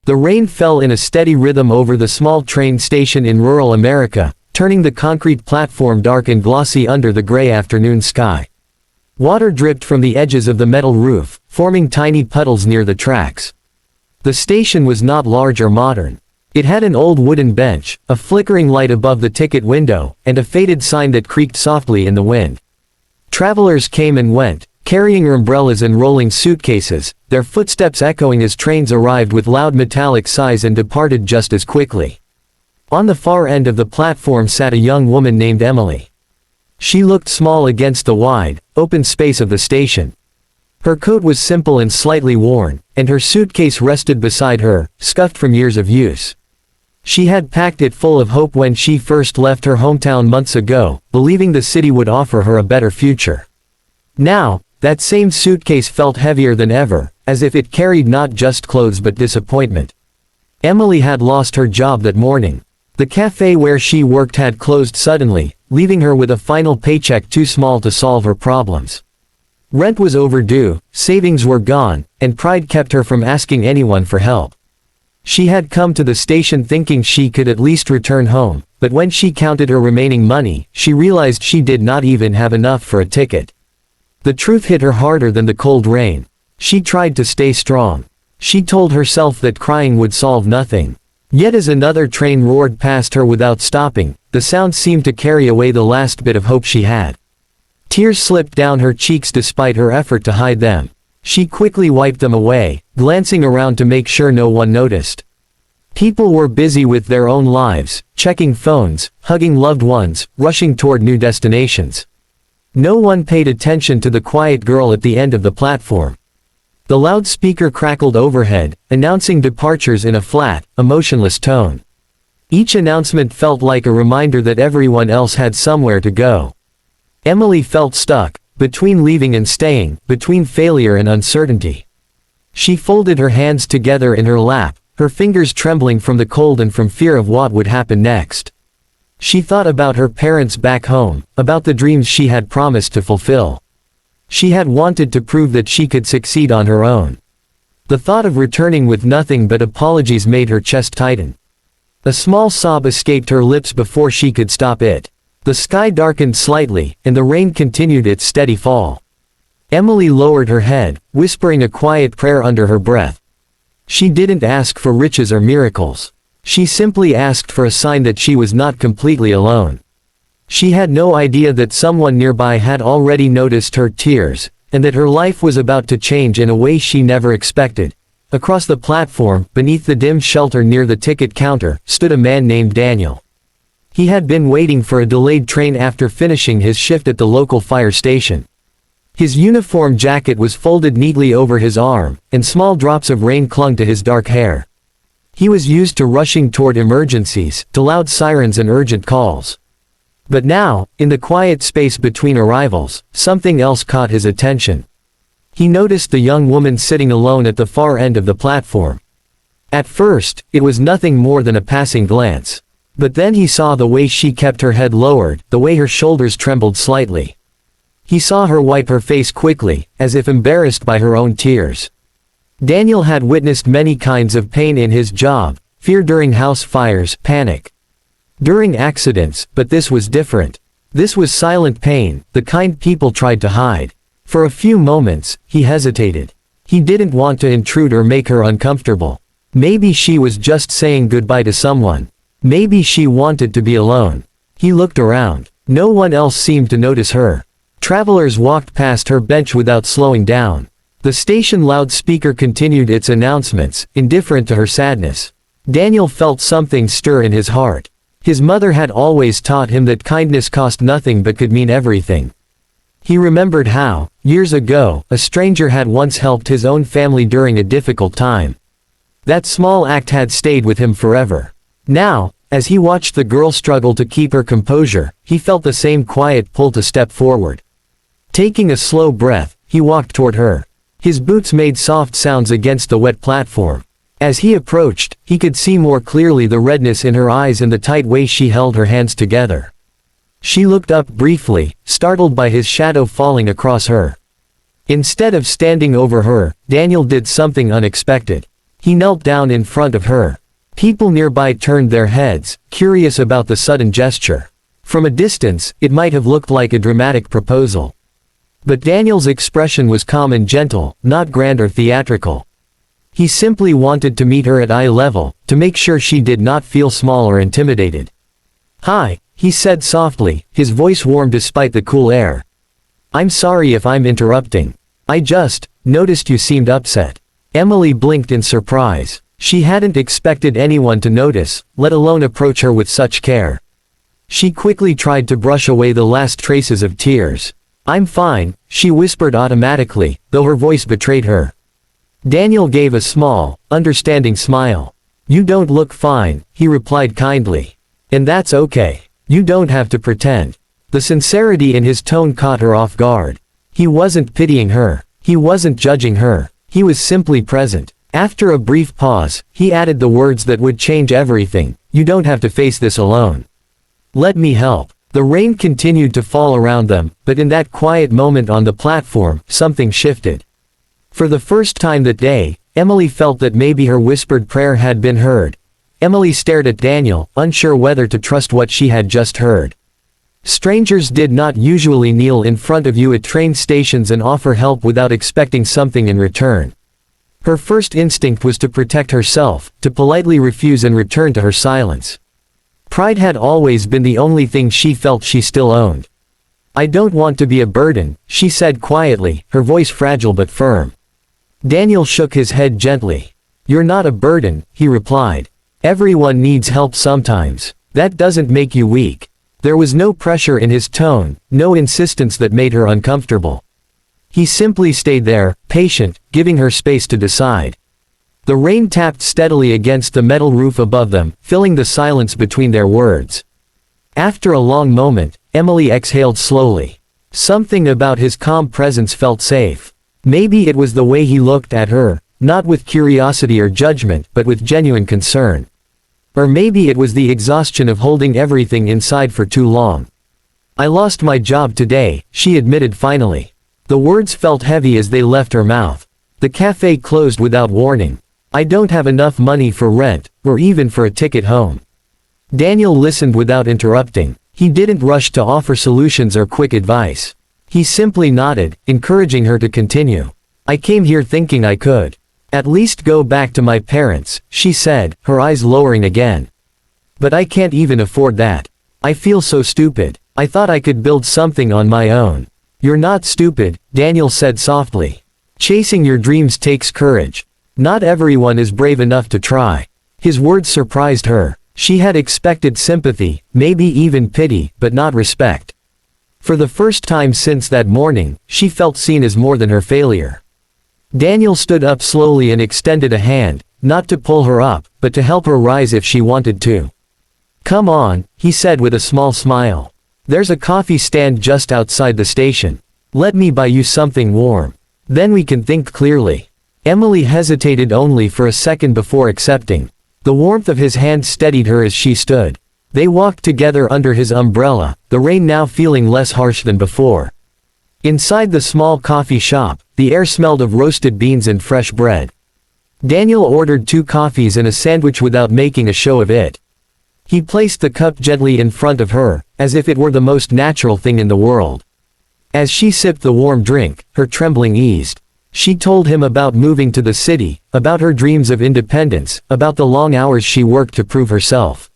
The rain fell in a steady rhythm over the small train station in rural America, turning the concrete platform dark and glossy under the gray afternoon sky. Water dripped from the edges of the metal roof, forming tiny puddles near the tracks. The station was not large or modern. It had an old wooden bench, a flickering light above the ticket window, and a faded sign that creaked softly in the wind. Travelers came and went, carrying umbrellas and rolling suitcases, their footsteps echoing as trains arrived with loud metallic sighs and departed just as quickly. On the far end of the platform sat a young woman named Emily. She looked small against the wide, open space of the station. Her coat was simple and slightly worn, and her suitcase rested beside her, scuffed from years of use. She had packed it full of hope when she first left her hometown months ago, believing the city would offer her a better future. Now, that same suitcase felt heavier than ever, as if it carried not just clothes but disappointment. Emily had lost her job that morning. The cafe where she worked had closed suddenly, leaving her with a final paycheck too small to solve her problems. Rent was overdue, savings were gone, and pride kept her from asking anyone for help. She had come to the station thinking she could at least return home, but when she counted her remaining money, she realized she did not even have enough for a ticket. The truth hit her harder than the cold rain. She tried to stay strong. She told herself that crying would solve nothing. Yet as another train roared past her without stopping, the sound seemed to carry away the last bit of hope she had. Tears slipped down her cheeks despite her effort to hide them. She quickly wiped them away, glancing around to make sure no one noticed. People were busy with their own lives, checking phones, hugging loved ones, rushing toward new destinations. No one paid attention to the quiet girl at the end of the platform. The loudspeaker crackled overhead, announcing departures in a flat, emotionless tone. Each announcement felt like a reminder that everyone else had somewhere to go. Emily felt stuck, between leaving and staying, between failure and uncertainty. She folded her hands together in her lap, her fingers trembling from the cold and from fear of what would happen next. She thought about her parents back home, about the dreams she had promised to fulfill. She had wanted to prove that she could succeed on her own. The thought of returning with nothing but apologies made her chest tighten. A small sob escaped her lips before she could stop it. The sky darkened slightly, and the rain continued its steady fall. Emily lowered her head, whispering a quiet prayer under her breath. She didn't ask for riches or miracles. She simply asked for a sign that she was not completely alone. She had no idea that someone nearby had already noticed her tears, and that her life was about to change in a way she never expected. Across the platform, beneath the dim shelter near the ticket counter, stood a man named Daniel. He had been waiting for a delayed train after finishing his shift at the local fire station. His uniform jacket was folded neatly over his arm, and small drops of rain clung to his dark hair. He was used to rushing toward emergencies, to loud sirens and urgent calls. But now, in the quiet space between arrivals, something else caught his attention. He noticed the young woman sitting alone at the far end of the platform. At first, it was nothing more than a passing glance. But then he saw the way she kept her head lowered, the way her shoulders trembled slightly. He saw her wipe her face quickly, as if embarrassed by her own tears. Daniel had witnessed many kinds of pain in his job: fear during house fires, panic during accidents, but this was different. This was silent pain, the kind people tried to hide. For a few moments, he hesitated. He didn't want to intrude or make her uncomfortable. Maybe she was just saying goodbye to someone. Maybe she wanted to be alone. He looked around. No one else seemed to notice her. Travelers walked past her bench without slowing down. The station loudspeaker continued its announcements, indifferent to her sadness. Daniel felt something stir in his heart. His mother had always taught him that kindness cost nothing but could mean everything. He remembered how, years ago, a stranger had once helped his own family during a difficult time. That small act had stayed with him forever. Now, as he watched the girl struggle to keep her composure, he felt the same quiet pull to step forward. Taking a slow breath, he walked toward her. His boots made soft sounds against the wet platform. As he approached, he could see more clearly the redness in her eyes and the tight way she held her hands together. She looked up briefly, startled by his shadow falling across her. Instead of standing over her, Daniel did something unexpected. He knelt down in front of her. People nearby turned their heads, curious about the sudden gesture. From a distance, it might have looked like a dramatic proposal. But Daniel's expression was calm and gentle, not grand or theatrical. He simply wanted to meet her at eye level, to make sure she did not feel small or intimidated. "Hi," he said softly, his voice warm despite the cool air. "I'm sorry if I'm interrupting. I just noticed you seemed upset." Emily blinked in surprise. She hadn't expected anyone to notice, let alone approach her with such care. She quickly tried to brush away the last traces of tears. "I'm fine," she whispered automatically, though her voice betrayed her. Daniel gave a small, understanding smile. "You don't look fine," he replied kindly. "And that's okay. You don't have to pretend." The sincerity in his tone caught her off guard. He wasn't pitying her. He wasn't judging her. He was simply present. After a brief pause, he added the words that would change everything. "You don't have to face this alone. Let me help." The rain continued to fall around them, but in that quiet moment on the platform, something shifted. For the first time that day, Emily felt that maybe her whispered prayer had been heard. Emily stared at Daniel, unsure whether to trust what she had just heard. Strangers did not usually kneel in front of you at train stations and offer help without expecting something in return. Her first instinct was to protect herself, to politely refuse and return to her silence. Pride had always been the only thing she felt she still owned. "I don't want to be a burden," she said quietly, her voice fragile but firm. Daniel shook his head gently. "You're not a burden," he replied. "Everyone needs help sometimes. That doesn't make you weak." There was no pressure in his tone, no insistence that made her uncomfortable. He simply stayed there, patient, giving her space to decide. The rain tapped steadily against the metal roof above them, filling the silence between their words. After a long moment, Emily exhaled slowly. Something about his calm presence felt safe. Maybe it was the way he looked at her, not with curiosity or judgment, but with genuine concern. Or maybe it was the exhaustion of holding everything inside for too long. "I lost my job today," she admitted finally. The words felt heavy as they left her mouth. The cafe closed without warning. "I don't have enough money for rent, or even for a ticket home." Daniel listened without interrupting. He didn't rush to offer solutions or quick advice. He simply nodded, encouraging her to continue. "I came here thinking I could at least go back to my parents," she said, her eyes lowering again. "But I can't even afford that. I feel so stupid. I thought I could build something on my own." "You're not stupid," Daniel said softly. "Chasing your dreams takes courage. Not everyone is brave enough to try." His words surprised her. She had expected sympathy, maybe even pity, but not respect. For the first time since that morning, she felt seen as more than her failure. Daniel stood up slowly and extended a hand, not to pull her up, but to help her rise if she wanted to. "Come on," he said with a small smile. "There's a coffee stand just outside the station. Let me buy you something warm. Then we can think clearly." Emily hesitated only for a second before accepting. The warmth of his hand steadied her as she stood. They walked together under his umbrella, the rain now feeling less harsh than before. Inside the small coffee shop, the air smelled of roasted beans and fresh bread. Daniel ordered 2 coffees and a sandwich without making a show of it. He placed the cup gently in front of her, as if it were the most natural thing in the world. As she sipped the warm drink, her trembling eased. She told him about moving to the city, about her dreams of independence, about the long hours she worked to prove herself.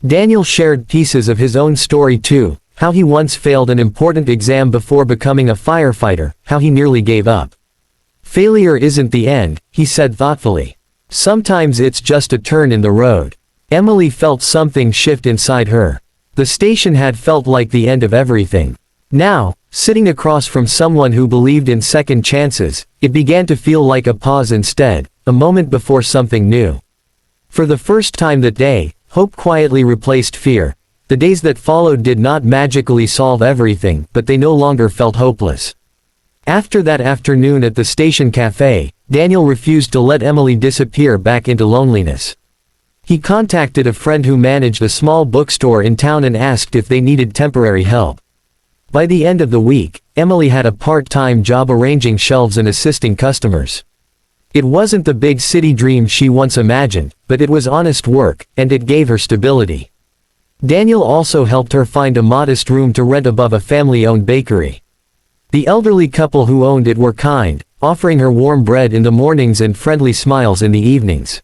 Daniel shared pieces of his own story too, how he once failed an important exam before becoming a firefighter, how he nearly gave up. "Failure isn't the end," he said thoughtfully. "Sometimes it's just a turn in the road." Emily felt something shift inside her. The station had felt like the end of everything. Now, sitting across from someone who believed in second chances, it began to feel like a pause instead, a moment before something new. For the first time that day, hope quietly replaced fear. The days that followed did not magically solve everything, but they no longer felt hopeless. After that afternoon at the station cafe, Daniel refused to let Emily disappear back into loneliness. He contacted a friend who managed a small bookstore in town and asked if they needed temporary help. By the end of the week, Emily had a part-time job arranging shelves and assisting customers. It wasn't the big city dream she once imagined, but it was honest work, and it gave her stability. Daniel also helped her find a modest room to rent above a family-owned bakery. The elderly couple who owned it were kind, offering her warm bread in the mornings and friendly smiles in the evenings.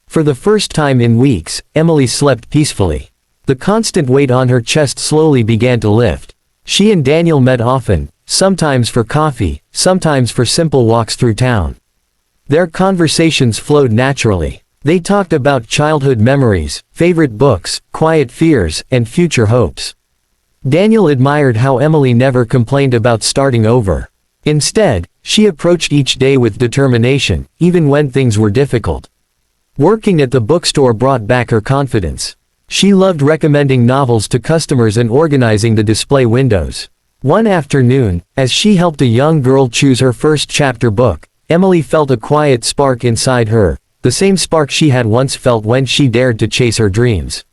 For the first time in weeks, Emily slept peacefully. The constant weight on her chest slowly began to lift. She and Daniel met often, sometimes for coffee, sometimes for simple walks through town. Their conversations flowed naturally. They talked about childhood memories, favorite books, quiet fears, and future hopes. Daniel admired how Emily never complained about starting over. Instead, she approached each day with determination, even when things were difficult. Working at the bookstore brought back her confidence. She loved recommending novels to customers and organizing the display windows. One afternoon, as she helped a young girl choose her first chapter book, Emily felt a quiet spark inside her, the same spark she had once felt when she dared to chase her dreams.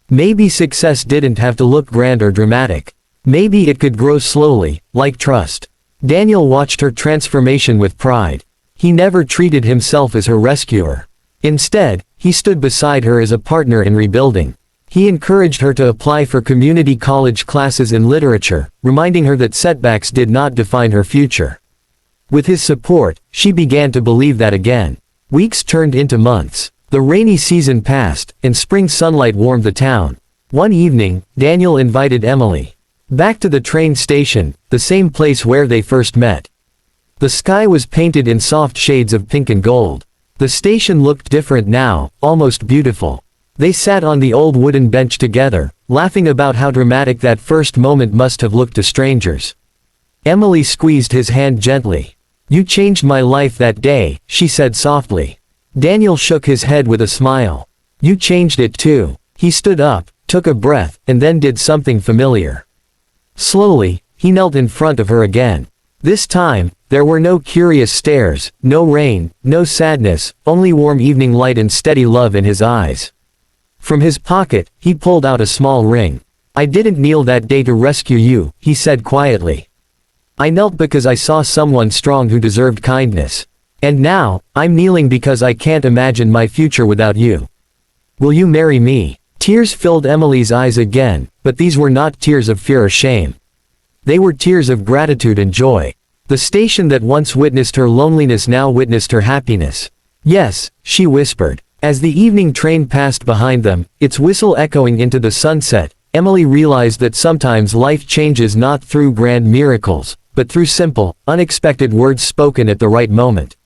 Maybe success didn't have to look grand or dramatic. Maybe it could grow slowly, like trust. Daniel watched her transformation with pride. He never treated himself as her rescuer. Instead, he stood beside her as a partner in rebuilding. He encouraged her to apply for community college classes in literature, reminding her that setbacks did not define her future. With his support, she began to believe that again. Weeks turned into months. The rainy season passed, and spring sunlight warmed the town. One evening, Daniel invited Emily back to the train station, the same place where they first met. The sky was painted in soft shades of pink and gold. The station looked different now, almost beautiful. They sat on the old wooden bench together, laughing about how dramatic that first moment must have looked to strangers. Emily squeezed his hand gently. "You changed my life that day," she said softly. Daniel shook his head with a smile. "You changed it too." He stood up, took a breath, and then did something familiar. Slowly, he knelt in front of her again. This time, there were no curious stares, no rain, no sadness, only warm evening light and steady love in his eyes. From his pocket, he pulled out a small ring. "I didn't kneel that day to rescue you," he said quietly. "I knelt because I saw someone strong who deserved kindness. And now, I'm kneeling because I can't imagine my future without you. Will you marry me?" Tears filled Emily's eyes again, but these were not tears of fear or shame. They were tears of gratitude and joy. The station that once witnessed her loneliness now witnessed her happiness. "Yes," she whispered. As the evening train passed behind them, its whistle echoing into the sunset, Emily realized that sometimes life changes not through grand miracles, but through simple, unexpected words spoken at the right moment.